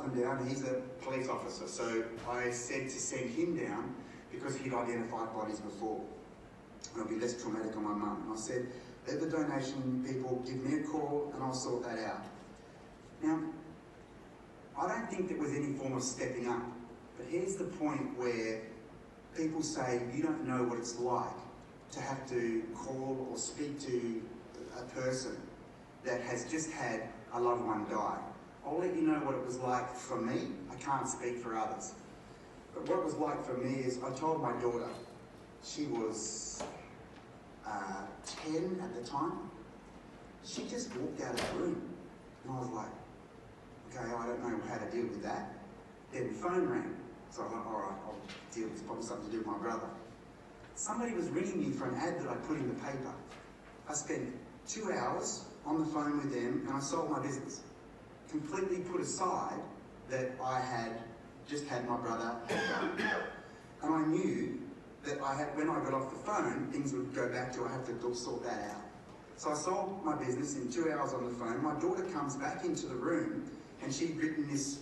come down. He's a police officer, so I said to send him down because he'd identified bodies before. And it'll be less traumatic on my mum. And I said, let the donation people give me a call and I'll sort that out. Now, I don't think there was any form of stepping up, but here's the point where people say you don't know what it's like to have to call or speak to a person that has just had a loved one die. I'll let you know what it was like for me. I can't speak for others. But what it was like for me is I told my daughter, she was 10 at the time, she just walked out of the room. And I was like, okay, I don't know how to deal with that. Then the phone rang. So I was like, all right, I'll deal with it. It's probably something to do with my brother. Somebody was ringing me for an ad that I put in the paper. I spent 2 hours on the phone with them and I sold my business. Completely put aside that I had just had my brother die. And I knew that when I got off the phone, things would go back to I have to sort that out. So I sold my business in 2 hours on the phone. My daughter comes back into the room and she'd written this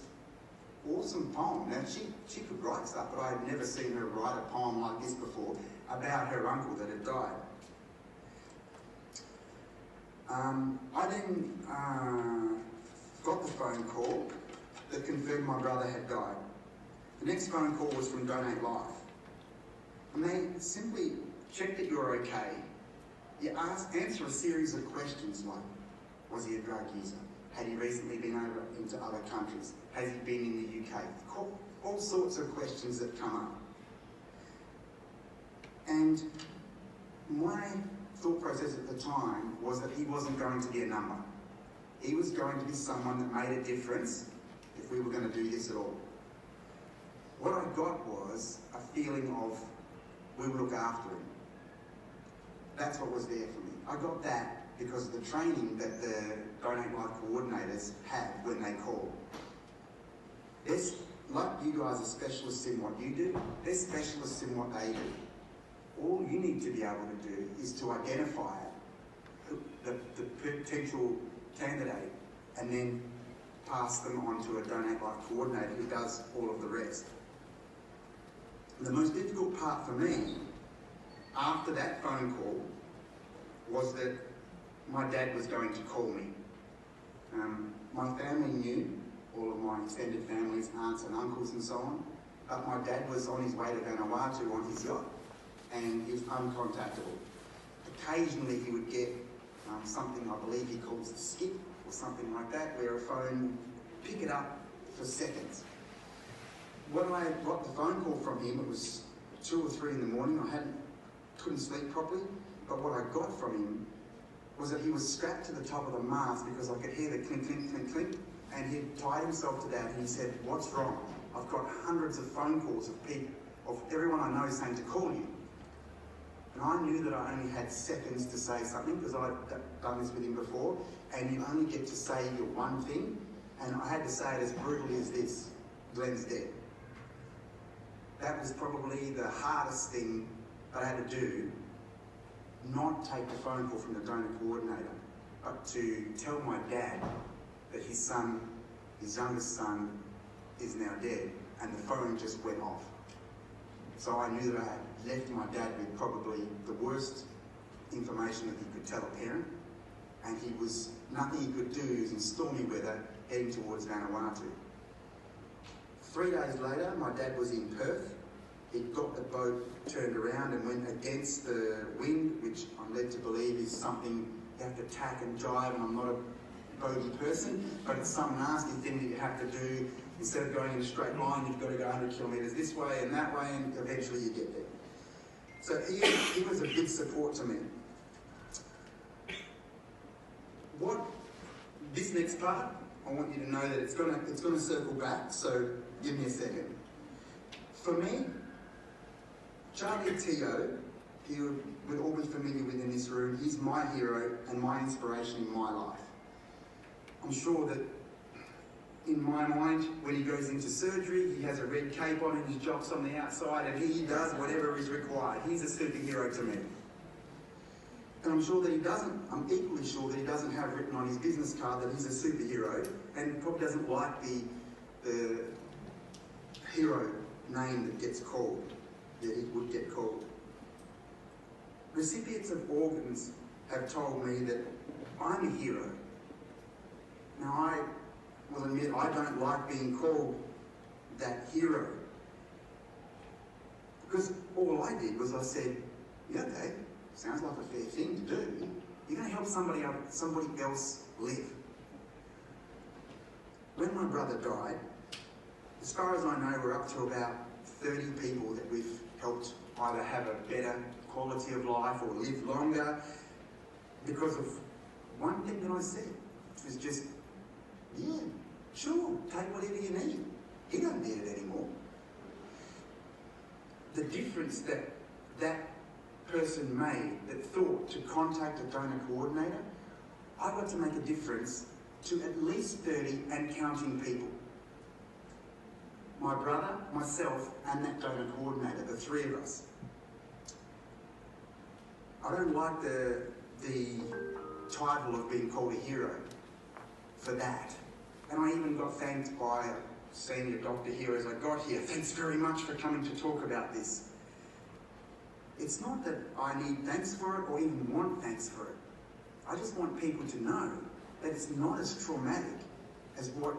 awesome poem. Now, she could write stuff, but I had never seen her write a poem like this before about her uncle that had died. I then got the phone call that confirmed my brother had died. The next phone call was from Donate Life. And they simply check that you're okay. You answer a series of questions like, was he a drug user? Had he recently been over into other countries? Has he been in the UK? All sorts of questions that come up. And my thought process at the time was that he wasn't going to be a number. He was going to be someone that made a difference if we were going to do this at all. What I got was a feeling of we will look after him. That's what was there for me. I got that because of the training that the Donate Life coordinators have when they call. It's like you guys are specialists in what you do, they're specialists in what they do. All you need to be able to do is to identify the potential candidate and then pass them on to a Donate Life coordinator who does all of the rest. The most difficult part for me after that phone call was that my dad was going to call me. My family knew, all of my extended families, aunts and uncles and so on, but my dad was on his way to Vanuatu on his yacht and he was uncontactable. Occasionally he would get something I believe he calls the skip or something like that, where a phone would pick it up for seconds. When I got the phone call from him, it was 2 or 3 in the morning. I couldn't sleep properly, but what I got from him was that he was strapped to the top of the mast because I could hear the clink, clink, clink, clink, and he tied himself to that and he said, "What's wrong? I've got hundreds of phone calls of people, of everyone I know saying to call you." And I knew that I only had seconds to say something because I'd done this with him before, and you only get to say your one thing, and I had to say it as brutally as this: Glenn's dead. That was probably the hardest thing that I had to do, not take the phone call from the donor coordinator, but to tell my dad that his son, his youngest son, is now dead, and the phone just went off. So I knew that I had left my dad with probably the worst information that he could tell a parent, and nothing he could do. He was in stormy weather heading towards Vanuatu. 3 days later, my dad was in Perth. He'd got the boat turned around and went against the wind, which I'm led to believe is something you have to tack and jive, and I'm not a bogey person, but it's some nasty thing that you have to do. Instead of going in a straight line, you've got to go 100 kilometres this way and that way, and eventually you get there. So he was a big support to me. This next part, I want you to know that it's gonna circle back, so give me a second. For me, Charlie Teo, you would all be familiar with in this room, he's my hero and my inspiration in my life. I'm sure that in my mind, when he goes into surgery, he has a red cape on and his jock's on the outside and he does whatever is required. He's a superhero to me. And I'm equally sure that he doesn't have written on his business card that he's a superhero, and probably doesn't like the the hero name that gets called, that he would get called. Recipients of organs have told me that I'm a hero. Now I will admit I don't like being called that hero. Because all I did was I said, yeah, okay, sounds like a fair thing to do. You're going to help somebody else live. When my brother died, as far as I know, we're up to about 30 people that we've helped either have a better quality of life or live longer because of one thing that I said, which was just, yeah, sure, take whatever you need. You don't need it anymore. The difference that that person made that thought to contact a donor coordinator, I got to make a difference to at least 30 and counting people. My brother, myself, and that donor coordinator, the three of us. I don't like the title of being called a hero for that. And I even got thanked by a senior doctor here as I got here. Thanks very much for coming to talk about this. It's not that I need thanks for it or even want thanks for it. I just want people to know that it's not as traumatic as what